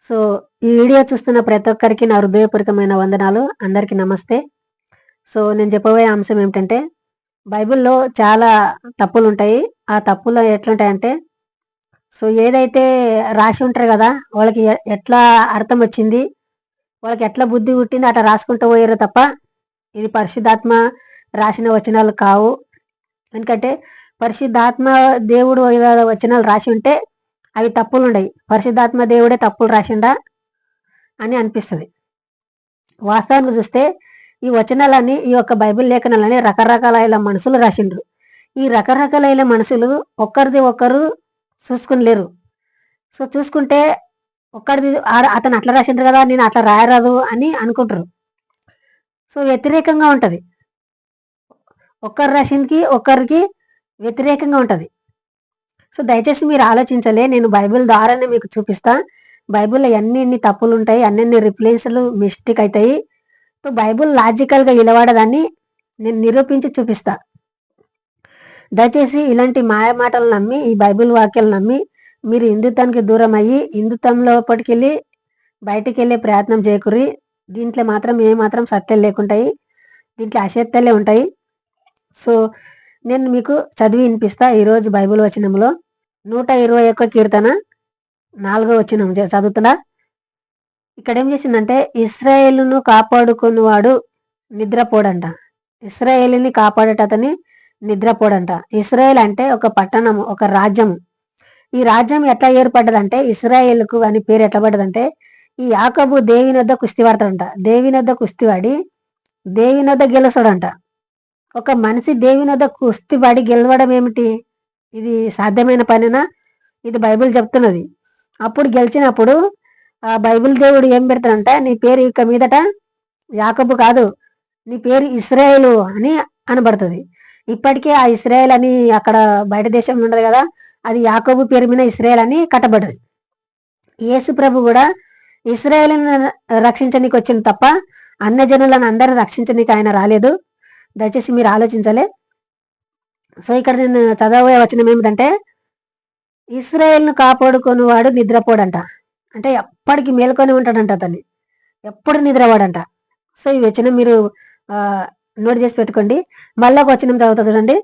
So, ఈ video చూస్తున్న ప్రతి ఒక్కరికి నా హృదయపూర్వకమైన వందనాలు. అందరికీ నమస్తే. సో, నేను చెప్పబోయే అంశం ఏమిటంటే, బైబిల్‌లో చాలా తప్పులుంటాయి. ఆ తప్పులు ఎట్లుంటాయంటే, సో, ఏదైతే రాసి ఉంటారు గదా! వాళ్ళకి ఎట్లా అర్థమొచ్చింది, వాళ్ళకి ఎట్లా బుద్ధి పుట్టింది అట్లా రాసుకుంటూ పోయారు తప్ప, ఇది పరిశుద్ధాత్మ రాసిన వచనాలు కావు. ఎందుకంటే, పరిశుద్ధాత్మ దేవుడు వచనాలు రాసి ఉంటే, అవి తప్పులుండయి. పరిశుద్ధాత్మ దేవుడే తప్పులు రాసిండా అని అనిపిస్తది. వాస్తవానికి చూస్తే ఈ వచనాలన్నీ ఈ యొక్క బైబిల్ లేఖనాలని రకరకాలైన మనుషులు రాసిండ్రు. ఈ రకరకాలైన మనుషులు ఒక్కరిది ఒకరు చూసుకొనలేరు. సో, చూసుకుంటే ఒక్కడిది అతను అట్లా రాసిండ్రు కదా! నేను అట్లా రాయరాదు అని అనుకుంటారు. సో, వ్యతిరేకంగా ఉంటది. ఒక్కరు రాసిందికి ఒక్కరికి వ్యతిరేకంగా ఉంటది. సో, దయచేసి మీరు ఆలోచించాలి. నేను బైబిల్ ద్వారానే మీకు చూపిస్తా. బైబిల్‌లో ఎన్ని తప్పులుంటాయి, అన్నెన్ని రిప్లేస్‌లు మిస్టేక్ అయితాయి. సో, బైబిల్ లాజికల్‌గా నిలబడదని నేను నిరూపించి చూపిస్తా. దయచేసి ఇలాంటి మాయ మాటలు నమ్మి, ఈ బైబిల్ వాక్యాలు నమ్మి మీరు హిందుత్వానికి దూరమయ్యి, హిందుత్వం లోపటికెళ్ళి బయటికెళ్ళే ప్రయత్నం చేయకుర్రి. దీంట్లో మాత్రం ఏమాత్రం సత్యాలు లేకుంటాయి. దీంట్లో అసత్యాలే ఉంటాయి. సో, నేను మీకు చదివి వినిపిస్తా ఈరోజు బైబిల్ వచనంలో 121 కీర్తన 4వ వచనం చదువుతున్నా. ఇక్కడేం చేసిందంటే, ఇశ్రాయేలును కాపాడుకునేవాడు నిద్రపోడంట. ఇశ్రాయేలుని కాపాడేటతని నిద్రపోడంట. ఇశ్రాయేల్ అంటే ఒక పట్టణము, ఒక రాజ్యము. ఈ రాజ్యం ఎట్లా ఏర్పడ్డదంటే, ఇశ్రాయేలుకు అని పేరు ఎట్లా పడ్డదంటే, ఈ యాకోబు దేవుని వద్ద కుస్తీ పడతాడంట. దేవుని వద్ద కుస్తీ పడి దేవుని వద్ద గెలుస్తాడంట. ఒక మనిషి దేవుని వద్ద కుస్తీ పడి గెలవడం ఏమిటి? ఇది సాధ్యమైన పనేనా? ఇది బైబిల్ చెప్తున్నది. అప్పుడు గెలిచినప్పుడు ఆ బైబిల్ దేవుడు ఏం పెడతాడంటే, నీ పేరు ఇక మీదట యాకోబు కాదు, నీ పేరు ఇశ్రాయేలు అని అనబడుతుంది. ఇప్పటికే ఆ ఇశ్రాయేల్ అని అక్కడ బయట దేశంలో ఉండదు కదా, అది యాకోబు పేరు మీద ఇశ్రాయేల్ అని కట్టబడ్డది. యేసు ప్రభు కూడా ఇశ్రాయేలును రక్షించనీకి వచ్చింది తప్ప అన్య జనులను అందరిని రక్షించనీకి ఆయన రాలేదు. దయచేసి మీరు ఆలోచించాలి. సో, ఇక్కడ నేను చదవబోయే వచనం ఏమిటంటే, ఇశ్రాయేల్‌ను కాపాడుకొనువాడు నిద్రపోడంట. అంటే ఎప్పటికి మేల్కొని ఉంటాడంట అతన్ని. ఎప్పుడు నిద్రపోడంట. సో, ఈ వచనం మీరు నోట్ చేసి పెట్టుకోండి. మళ్ళా ఒక వచనం చదువుతా చూడండి.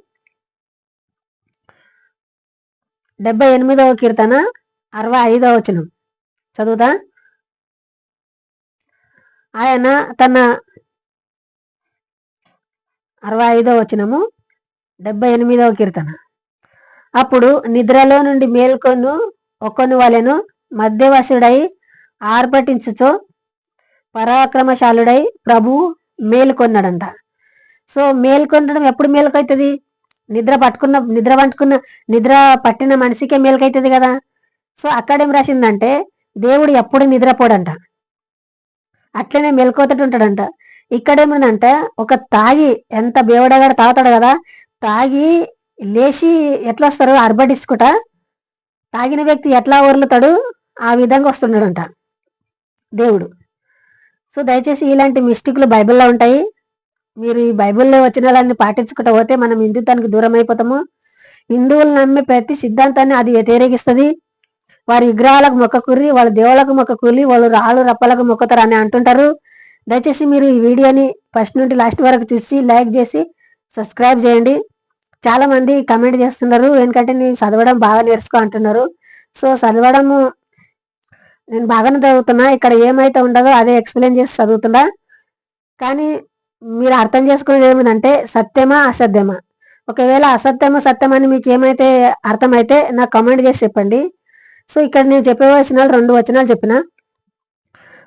78వ కీర్తన 65వ వచనం చదువుతా. ఆయన తన 65వ వచనము 78వ కీర్తన. అప్పుడు నిద్రలో నుండి మేల్కొను ఒక్కను వలెను మధ్యవశుడై ఆర్భటించుచో పరాక్రమశాలుడై ప్రభు మేలుకొన్నాడంట. సో, మేల్కొనడం ఎప్పుడు మేలుకైతుంది? నిద్ర పట్టిన మనిషికే మేలుకైతుంది కదా. సో, అక్కడేం రాసిందంటే, దేవుడు ఎప్పుడు నిద్రపోడంట, అట్లనే మెలకువతోటి ఉంటాడంట. ఇక్కడేముందంటే, ఒక తాగి ఎంత బేవడగాడు తాగుతాడు కదా, తాగి లేచి ఎట్లా వస్తారు ఆర్భటించుకుంటా, తాగిన వ్యక్తి ఎట్లా ఒర్లుతాడు ఆ విధంగా వస్తున్నాడంట దేవుడు. సో, దయచేసి ఇలాంటి మిస్టేక్లు బైబిల్లో ఉంటాయి. మీరు ఈ బైబిల్లో వచనాలన్నీ పాటించుకుంటూ పోతే మనం హిందుత్వానికి దూరం అయిపోతాము. హిందువులు నమ్మే ప్రతి సిద్ధాంతాన్ని అది వ్యతిరేకిస్తుంది. వారి విగ్రహాలకు మొక్కకూరి, వాళ్ళ దేవుళ్ళకు మొక్కకూరి, వాళ్ళు రాళ్ళు రప్పలకు మొక్కుతారు అని అంటుంటారు. దయచేసి మీరు ఈ వీడియోని ఫస్ట్ నుండి లాస్ట్ వరకు చూసి లైక్ చేసి సబ్స్క్రైబ్ చేయండి. చాలా మంది కమెంట్ చేస్తున్నారు, ఎందుకంటే నేను చదవడం బాగా నేర్చుకో అంటున్నారు. సో, చదవడము నేను బాగానే చదువుతున్నా. ఇక్కడ ఏమైతే ఉండదో అదే ఎక్స్ప్లెయిన్ చేసి చదువుతున్నా. కానీ మీరు అర్థం చేసుకునేది ఏమిటంటే, సత్యమా అసత్యమా? ఒకవేళ అసత్యమా సత్యమని మీకు ఏమైతే అర్థమైతే నాకు కమెంట్ చేసి చెప్పండి. సో, ఇక్కడ నేను చెప్పే వచనాలు 2 వచనాలు చెప్పిన.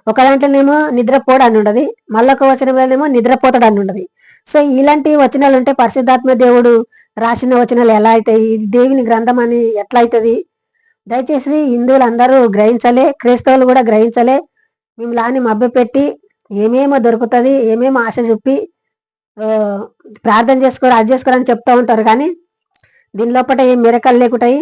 ఒక దాంట్లోనేమో నిద్రపోడు అని ఉండదు, మళ్ళొక వచనంలోనేమో నిద్రపోతాడు అని ఉండదు. సో, ఇలాంటి వచనాలు ఉంటే పరిశుద్ధాత్మ దేవుడు రాసిన వచనాలు ఎలా అవుతాయి? ఇది దేవుని గ్రంథం అని ఎట్లా అవుతుంది? దయచేసి హిందువులు అందరూ గ్రహించాలి, క్రైస్తవులు కూడా గ్రహించాలి. మిమ్మల్ని మభ్యపెట్టి ఏమేమో దొరుకుతుంది, ఏమేమో ఆశ చూపి ప్రార్థన చేసుకోరు, అది చేసుకోరు అని చెప్తూ ఉంటారు. కానీ దీని లోపల ఏం మిరకలు లేకుంటాయి.